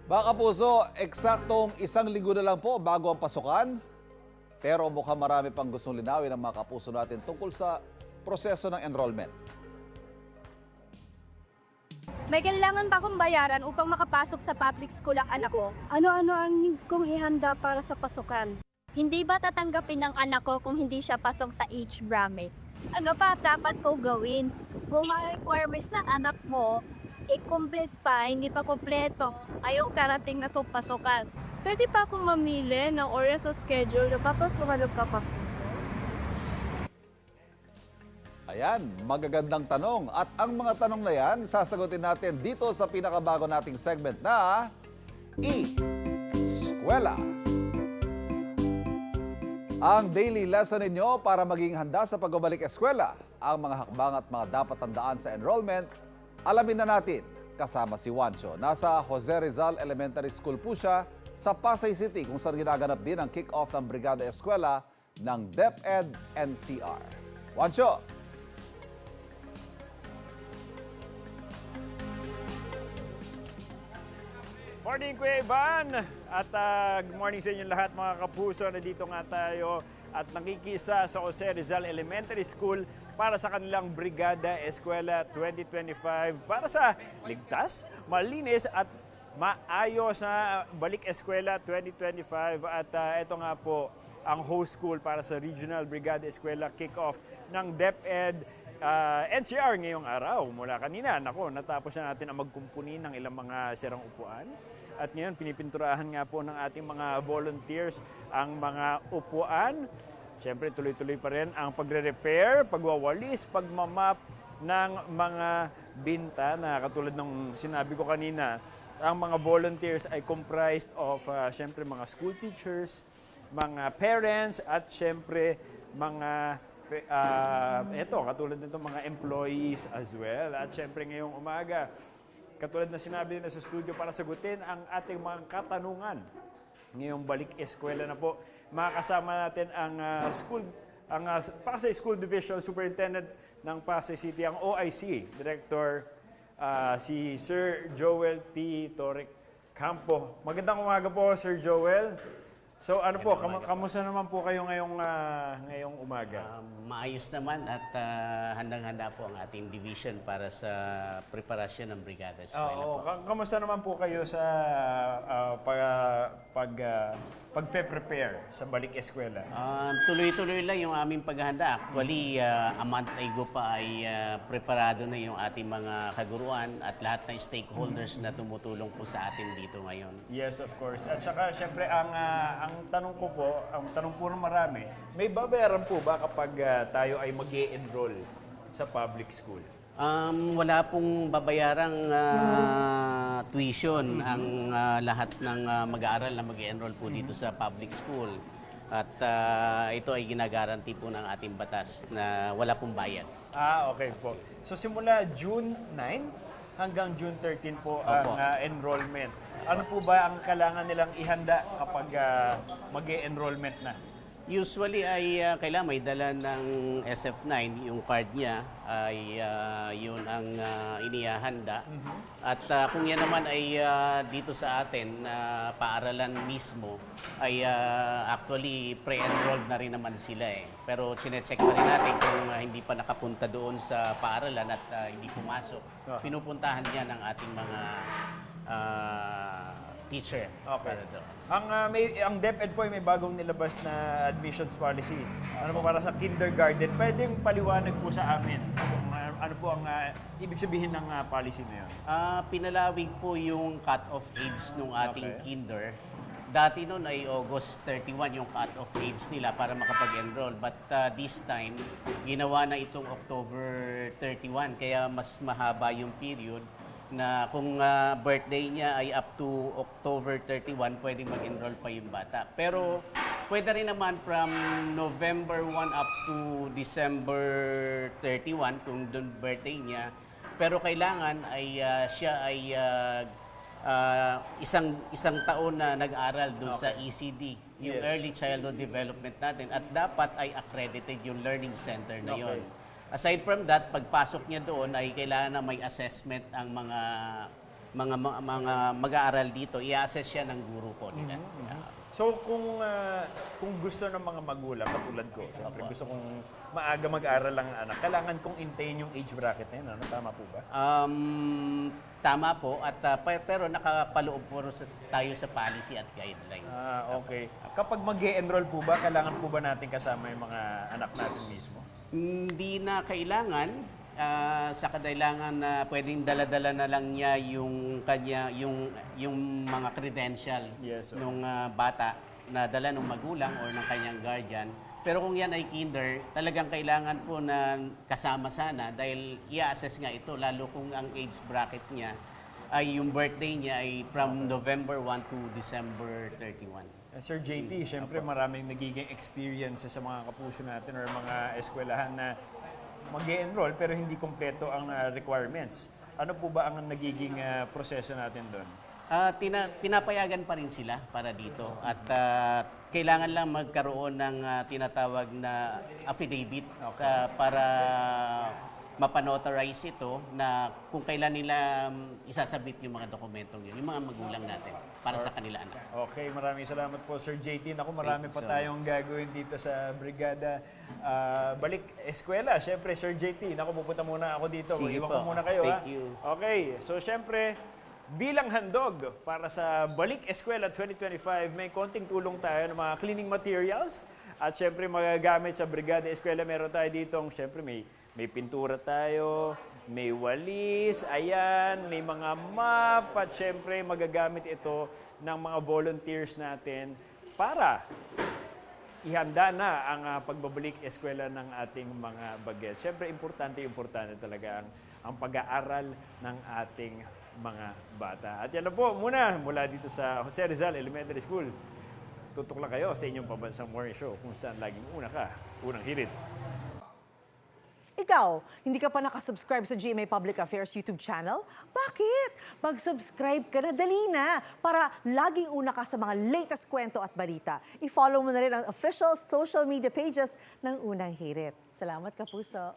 Mga kapuso, eksaktong isang linggo na lang po bago ang pasukan. Pero mukhang marami pang gustong linawin ng mga kapuso natin tungkol sa proseso ng enrollment. May kailangan ba akong bayaran upang makapasok sa public school ang anak ko? Ano-ano ang kong ihanda para sa pasukan? Hindi ba tatanggapin ng anak ko kung hindi siya pasok sa age bracket? Ano pa dapat ko gawin? Kung mga requirements ng anak mo, i-complete pa, hindi pa kompleto, ayaw karating na sa pasukan. Pwede pa akong mamili ng oras o schedule na papasukan ka pa. Ayan, magagandang tanong. At ang mga tanong na yan, sasagutin natin dito sa pinakabago nating segment na E-Eskwela. Ang daily lesson ninyo para maging handa sa pagbabalik eskwela. Ang mga hakbang at mga dapat tandaan sa enrollment, alamin na natin kasama si Juancho. Nasa Jose Rizal Elementary School po siya sa Pasay City kung saan ginaganap din ang kick-off ng Brigada Eskwela ng DepEd NCR. Juancho! Morning, Kuya Ivan! At good morning sa inyong lahat mga kapuso. Nandito nga tayo at nakikisa sa Jose Rizal Elementary School para sa kanilang Brigada Eskwela 2025 para sa ligtas, malinis at maayos na balik eskwela 2025. At ito nga po ang host school para sa Regional Brigada Eskwela Kick-Off ng DepEd NCR ngayong araw. Mula kanina, natapos na natin ang magkumpuni ng ilang mga sirang upuan. At ngayon, pinipinturahan nga po ng ating mga volunteers ang mga upuan. Siyempre, tuloy-tuloy pa rin ang pagre-repair, pagwawalis, pagmamap ng mga bintana. Katulad ng sinabi ko kanina, ang mga volunteers ay comprised of, siyempre, mga school teachers, mga parents, at siyempre, mga katulad nito mga employees as well. At syempre ngayong umaga, katulad na sinabi na sa studio para sagutin ang ating mga katanungan. Ngayong balik eskwela na po, makakasama natin ang Pasay School Division Superintendent ng Pasay City, ang OIC Director, si Sir Joel T. Torek Campo. Magandang umaga po, Sir Joel. So ano po, kamusta naman po kayo ngayong umaga? Maayos naman at handang-handa po ang ating division para sa preparasyon ng Brigada Eskwela po. Kamusta naman po kayo sa pagpe-prepare sa balik eskwela? Tuloy-tuloy lang yung aming paghahanda. Actually, a month ago pa ay preparado na yung ating mga kaguruan at lahat ng stakeholders na tumutulong po sa atin dito ngayon. Yes, of course. At saka, syempre, ang tanong po ng marami, may babayaran po ba kapag tayo ay mag-e-enroll sa public school? Wala pong babayarang tuition ang lahat ng mag-aaral na mag-enroll po dito sa public school. At ito ay ginagaranti po ng ating batas na wala pong bayad. Okay po. So simula June 9 hanggang June 13 po ang enrollment. Ano po ba ang kailangan nilang ihanda kapag mag-e-enrollment na? Usually ay kailangan may dala ng SF9, yung card niya ay yun ang inihahanda. At kung yan naman ay dito sa atin na paaralan mismo ay actually pre-enrolled na rin naman sila eh. Pero chinecheck pa rin natin kung hindi pa nakapunta doon sa paaralan at hindi pumasok. Pinupuntahan niya ng ating mga teacher. Okay. Ang DepEd po ay may bagong nilabas na admissions policy. Ano po para sa kindergarten? Pwedeng paliwanag po sa amin kung ano po ang ibig sabihin ng policy na yun? Pinalawig po yung cut-off age ng ating kinder. Dati noon ay August 31 yung cut-off age nila para makapag-enroll. But this time, ginawa na itong October 31. Kaya mas mahaba yung period na kung birthday niya ay up to October 31, pwedeng mag-enroll pa yung bata. Pero pwede rin naman from November 1 up to December 31 kung doon birthday niya. Pero kailangan ay siya ay isang taon na nag-aral doon sa ECD, yung Early Childhood Development natin. At dapat ay accredited yung learning center na yon. Aside from that, pagpasok niya doon ay kailangan na may assessment ang mga mga mag-aaral dito, i-assess siya ng guro po nila. So kung gusto ng mga magulang, katulad ko, siyempre gusto kong maaga mag-aral ang anak, kailangan kong intayin yung age bracket na yun. Ano? Tama po ba? Tama po, at pero nakapaloob po tayo sa policy at guidelines. Okay. Kapag mag-e-enroll po ba, kailangan po ba natin kasama yung mga anak natin mismo? Hindi na kailangan, sa kadailangan na pwedeng dala-dala na lang niya yung mga credential Yes, sir. ng bata na dala ng magulang or ng kanyang guardian. Pero kung yan ay kinder, talagang kailangan po na kasama sana dahil i-assess nga ito, lalo kung ang age bracket niya ay yung birthday niya ay from November 1 to December 31. Sir JT, siyempre maraming nagiging experience sa mga kapuso natin or mga eskwelahan na mag-e-enroll pero hindi kompleto ang requirements. Ano po ba ang nagiging proseso natin doon? Pinapayagan pa rin sila para dito at kailangan lang magkaroon ng tinatawag na affidavit para mapanotarize ito na kung kailan nila isasabit yung mga dokumentong yun, yung mga magulang natin para sa kanila anak. Okay, maraming salamat po Sir JT. Naku, marami pa tayong gagawin dito sa Brigada Balik Eskwela. Siyempre, Sir JT, naku, pupunta muna ako dito. Sige Iwan po. ko muna kayo. Thank you. Okay, so siyempre, bilang handog para sa Balik Eskwela 2025, may konting tulong tayo ng mga cleaning materials at siyempre magagamit sa Brigada Eskwela. Meron tayo ditong, siyempre may pintura tayo, may walis, ayan, may mga map, at syempre magagamit ito ng mga volunteers natin para ihanda na ang pagbabalik eskwela ng ating mga bagets. Syempre, importante talaga ang pag-aaral ng ating mga bata. At yan na po muna mula dito sa Jose Rizal Elementary School. Tutok lang kayo sa inyong pambansang morning show kung saan laging unang hirit. Ikaw, hindi ka pa nakasubscribe sa GMA Public Affairs YouTube channel? Bakit? Mag-subscribe ka na, dali na, para laging una ka sa mga latest kwento at balita. I-follow mo na rin ang official social media pages ng Unang Hirit. Salamat, Kapuso.